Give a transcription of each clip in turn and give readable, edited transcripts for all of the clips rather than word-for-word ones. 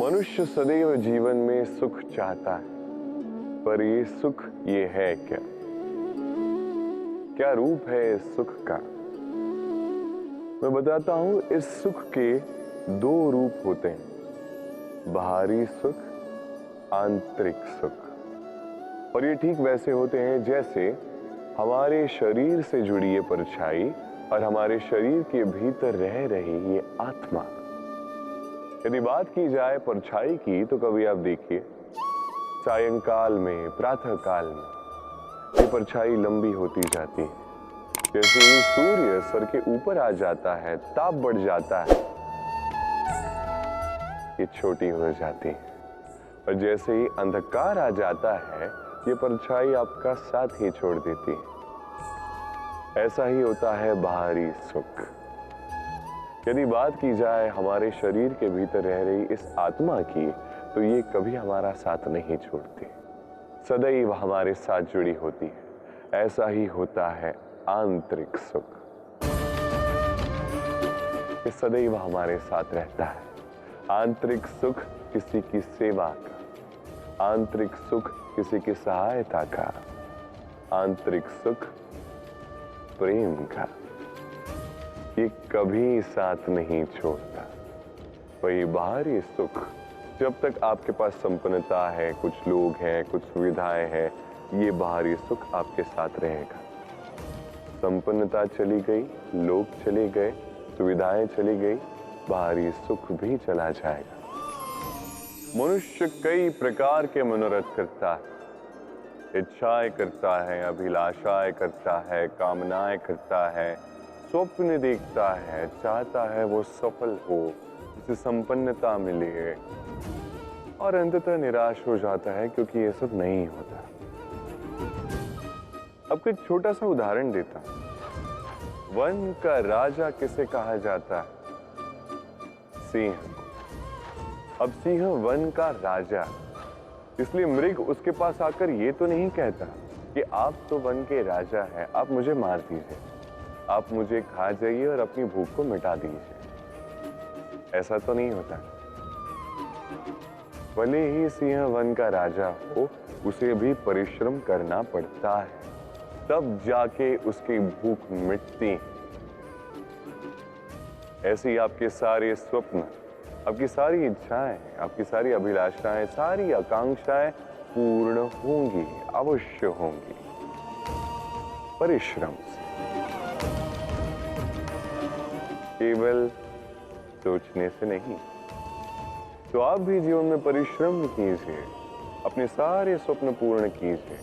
मनुष्य सदैव जीवन में सुख चाहता है, पर ये सुख ये है क्या? क्या रूप है इस सुख का? मैं बताता हूं। इस सुख के दो रूप होते हैं, बाहरी सुख, आंतरिक सुख। और ये ठीक वैसे होते हैं जैसे हमारे शरीर से जुड़ी ये परछाई और हमारे शरीर के भीतर रह रही ये आत्मा। यदि बात की जाए परछाई की, तो कभी आप देखिए सायंकाल में, प्रातः काल में ये परछाई लंबी होती जाती है। जैसे ही सूर्य सर के ऊपर आ जाता है, ताप बढ़ जाता है, ये छोटी हो जाती है। और जैसे ही अंधकार आ जाता है, ये परछाई आपका साथ ही छोड़ देती है। ऐसा ही होता है बाहरी सुख। यदि बात की जाए हमारे शरीर के भीतर रह रही इस आत्मा की, तो ये कभी हमारा साथ नहीं छोड़ती, सदैव हमारे साथ जुड़ी होती है। ऐसा ही होता है आंतरिक सुख। ये सदैव हमारे साथ रहता है। आंतरिक सुख किसी की सेवा का, आंतरिक सुख किसी की सहायता का, आंतरिक सुख प्रेम का। ये कभी साथ नहीं छोड़ता। वही बाहरी सुख, जब तक आपके पास संपन्नता है, कुछ लोग हैं, कुछ सुविधाएं हैं, ये बाहरी सुख आपके साथ रहेगा। संपन्नता चली गई, लोग चले गए, सुविधाएं चली गई, बाहरी सुख भी चला जाएगा। मनुष्य कई प्रकार के मनोरथ करता है, इच्छाएं करता है, अभिलाषाएं करता है, कामनाएं करता है, स्वप्न देखता है, चाहता है वो सफल हो, उसे संपन्नता मिले, और अंततः निराश हो जाता है क्योंकि ये सब नहीं होता। अब एक छोटा सा उदाहरण देता हूं। वन का राजा किसे कहा जाता है? सिंह। अब सिंह वन का राजा, इसलिए मृग उसके पास आकर ये तो नहीं कहता कि आप तो वन के राजा हैं, आप मुझे मार दीजिए, आप मुझे खा जाइए और अपनी भूख को मिटा दीजिए। ऐसा तो नहीं होता। भले ही सिंह वन का राजा हो, उसे भी परिश्रम करना पड़ता है, तब जाके उसकी भूख मिटती। ऐसे ही आपके सारे स्वप्न, आपकी सारी इच्छाएं, आपकी सारी अभिलाषाएं, सारी आकांक्षाएं पूर्ण होंगी, अवश्य होंगी, परिश्रम से। केवल सोचने से नहीं। तो आप भी जीवन में परिश्रम कीजिए, अपने सारे स्वप्न पूर्ण कीजिए।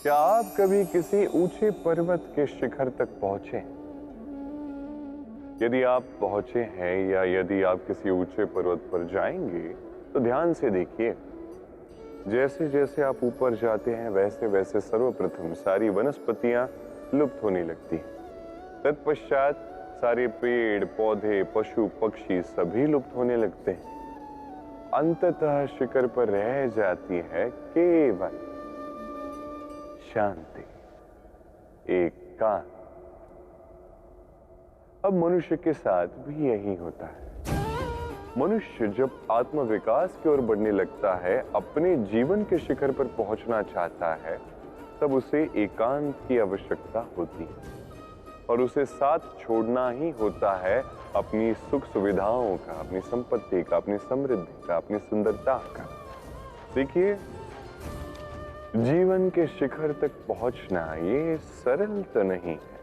क्या आप कभी किसी ऊंचे पर्वत के शिखर तक पहुंचे? यदि आप पहुंचे हैं या यदि आप किसी ऊंचे पर्वत पर जाएंगे, तो ध्यान से देखिए। जैसे जैसे आप ऊपर जाते हैं, वैसे वैसे सर्वप्रथम सारी वनस्पतियां लुप्त होने लगती हैं। तत्पश्चात सारे पेड़ पौधे, पशु पक्षी सभी लुप्त होने लगते हैं। अंततः शिखर पर रह जाती है केवल शांति, एकांत। अब मनुष्य के साथ भी यही होता है। मनुष्य जब आत्म विकास की ओर बढ़ने लगता है, अपने जीवन के शिखर पर पहुंचना चाहता है, तब उसे एकांत की आवश्यकता होती है और उसे साथ छोड़ना ही होता है अपनी सुख सुविधाओं का, अपनी संपत्ति का, अपनी समृद्धि का, अपनी सुंदरता का। देखिए, जीवन के शिखर तक पहुंचना ये सरल तो नहीं है,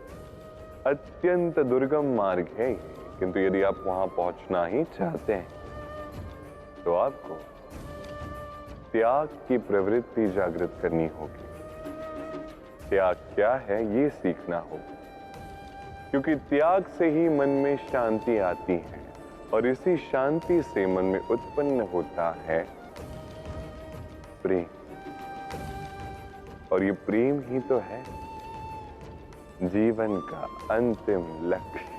अत्यंत दुर्गम मार्ग है ये। किंतु यदि आप वहां पहुंचना ही चाहते हैं, तो आपको त्याग की प्रवृत्ति जागृत करनी होगी। त्याग क्या है ये सीखना होगा, क्योंकि त्याग से ही मन में शांति आती है और इसी शांति से मन में उत्पन्न होता है प्रेम। और ये प्रेम ही तो है जीवन का अंतिम लक्ष्य।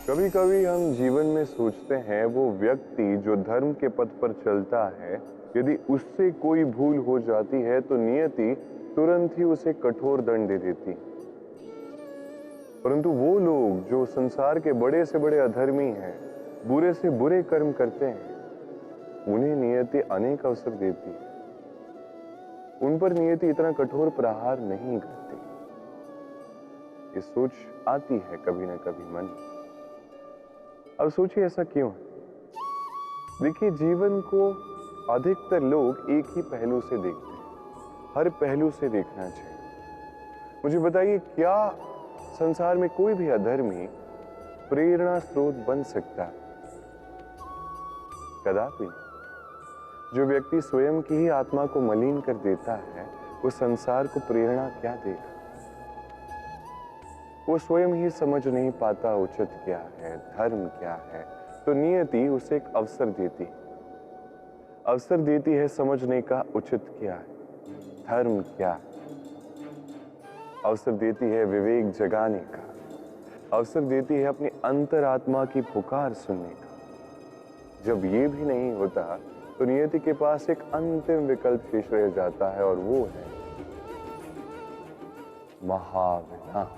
कभी कभी हम जीवन में सोचते हैं, वो व्यक्ति जो धर्म के पथ पर चलता है, यदि उससे कोई भूल हो जाती है तो नियति तुरंत ही उसे कठोर दंड दे देती। परंतु वो लोग जो संसार के बड़े से बड़े अधर्मी हैं, बुरे से बुरे कर्म करते हैं, उन्हें नियति अनेक अवसर देती है। उन पर नियति इतना कठोर प्रहार नहीं करती। ये सोच आती है कभी ना कभी मन में। अब सोचिए ऐसा क्यों है? देखिए, जीवन को अधिकतर लोग एक ही पहलू से देखते हैं। हर पहलू से देखना चाहिए। मुझे बताइए, क्या संसार में कोई भी अधर्मी प्रेरणा स्रोत बन सकता है? कदापि नहीं। जो व्यक्ति स्वयं की ही आत्मा को मलिन कर देता है, वो संसार को प्रेरणा क्या देगा? वो स्वयं ही समझ नहीं पाता उचित क्या है, धर्म क्या है, तो नियति उसे एक अवसर देती है। अवसर देती है समझने का उचित क्या है, धर्म क्या है। अवसर देती है विवेक जगाने का। अवसर देती है अपनी अंतरात्मा की पुकार सुनने का। जब ये भी नहीं होता तो नियति के पास एक अंतिम विकल्प शेष रह जाता है, और वो है महाविनाश।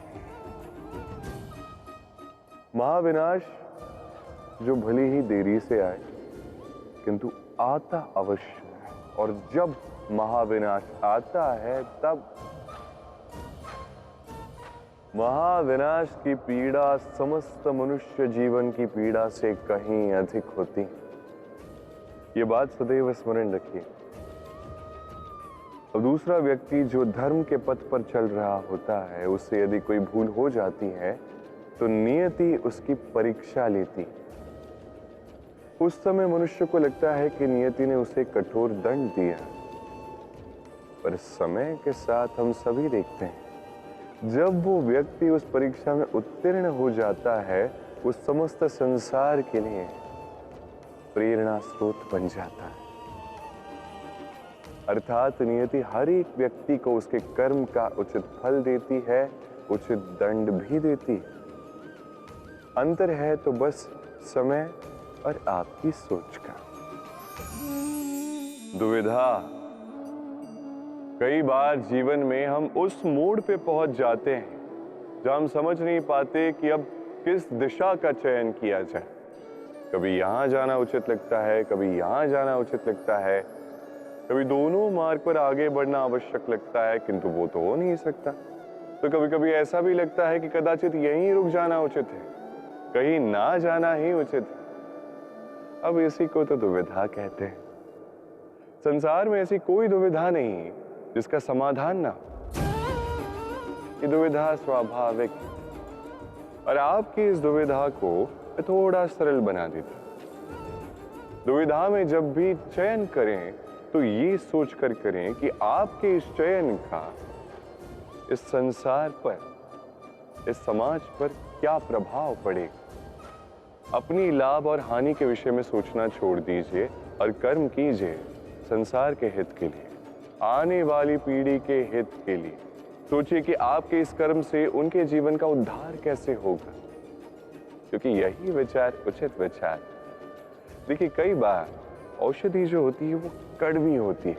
महाविनाश जो भली ही देरी से आए, किंतु आता अवश्य है। और जब महाविनाश आता है, तब महाविनाश की पीड़ा समस्त मनुष्य जीवन की पीड़ा से कहीं अधिक होती। ये बात सदैव स्मरण रखिए। अब दूसरा व्यक्ति जो धर्म के पथ पर चल रहा होता है, उससे यदि कोई भूल हो जाती है तो नियति उसकी परीक्षा लेती। उस समय मनुष्य को लगता है कि नियति ने उसे कठोर दंड दिया, पर समय के साथ हम सभी देखते हैं, जब वो व्यक्ति उस परीक्षा में उत्तीर्ण हो जाता है, वो समस्त संसार के लिए प्रेरणा स्रोत बन जाता है। अर्थात नियति हर एक व्यक्ति को उसके कर्म का उचित फल देती है, उचित दंड भी देती है। अंतर है तो बस समय और आपकी सोच का। दुविधा। कई बार जीवन में हम उस मोड़ पे पहुंच जाते हैं जहां हम समझ नहीं पाते कि अब किस दिशा का चयन किया जाए। कभी यहां जाना उचित लगता है, कभी यहां जाना उचित लगता है, कभी दोनों मार्ग पर आगे बढ़ना आवश्यक लगता है, किंतु वो तो हो नहीं सकता। तो कभी कभी ऐसा भी लगता है कि कदाचित यहीं रुक जाना उचित है, कहीं ना जाना ही उचित है। अब इसी को तो दुविधा कहते हैं। संसार में ऐसी कोई दुविधा नहीं जिसका समाधान ना हो। ये दुविधा स्वाभाविक है, और आपकी इस दुविधा को थोड़ा सरल बना देती। दुविधा में जब भी चयन करें तो ये सोचकर करें कि आपके इस चयन का इस संसार पर, इस समाज पर क्या प्रभाव पड़ेगा। अपनी लाभ और हानि के विषय में सोचना छोड़ दीजिए और कर्म कीजिए संसार के हित के लिए, आने वाली पीढ़ी के हित के लिए। सोचिए कि आपके इस कर्म से उनके जीवन का उद्धार कैसे होगा, क्योंकि यही विचार उचित विचार। देखिए, कई बार औषधि जो होती है वो कड़वी होती है,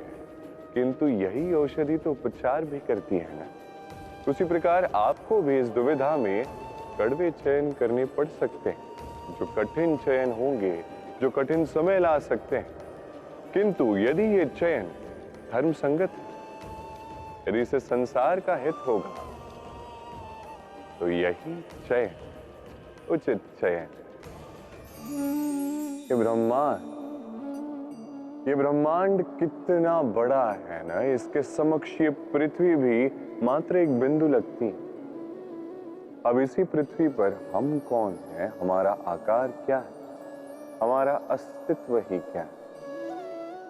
किंतु यही औषधि तो उपचार भी करती है ना। उसी प्रकार आपको भी इस दुविधा में कड़वे चयन करने पड़ सकते हैं, जो कठिन चयन होंगे, जो कठिन समय ला सकते हैं। किंतु यदि ये चयन धर्म संगत, यदि इसे संसार का हित होगा, तो यही चयन उचित चयन। ये ब्रह्मांड कितना बड़ा है ना, इसके समक्ष ये पृथ्वी भी मात्र एक बिंदु लगती। अब इसी पृथ्वी पर हम कौन है, हमारा आकार क्या है, हमारा अस्तित्व ही क्या है।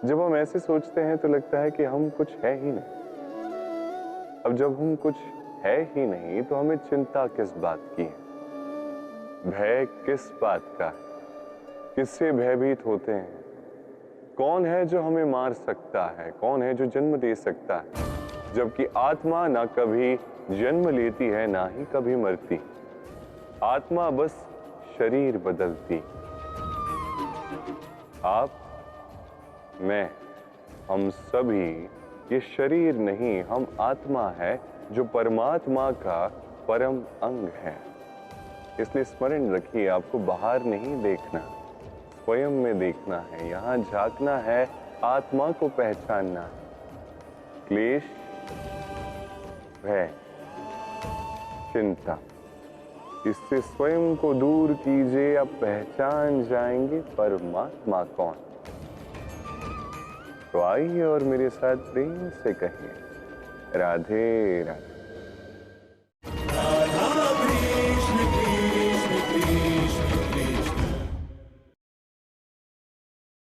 जब हम ऐसे सोचते हैं तो लगता है कि हम कुछ है ही नहीं। अब जब हम कुछ है ही नहीं तो हमें चिंता किस बात की है, भय किस बात का है, किससे भयभीत होते हैं। कौन है जो हमें मार सकता है, कौन है जो जन्म दे सकता है, जबकि आत्मा ना कभी जन्म लेती है ना ही कभी मरती। आत्मा बस शरीर बदलती। आप, मैं, हम सभी ये शरीर नहीं, हम आत्मा है जो परमात्मा का परम अंग है। इसलिए स्मरण रखिए, आपको बाहर नहीं देखना, स्वयं में देखना है, यहाँ झांकना है, आत्मा को पहचानना है। क्लेश, भय, चिंता, इससे स्वयं को दूर कीजिए। अब पहचान जाएंगे परमात्मा कौन। तो आइए और मेरे साथ प्रेम से कहिए, राधे राधे।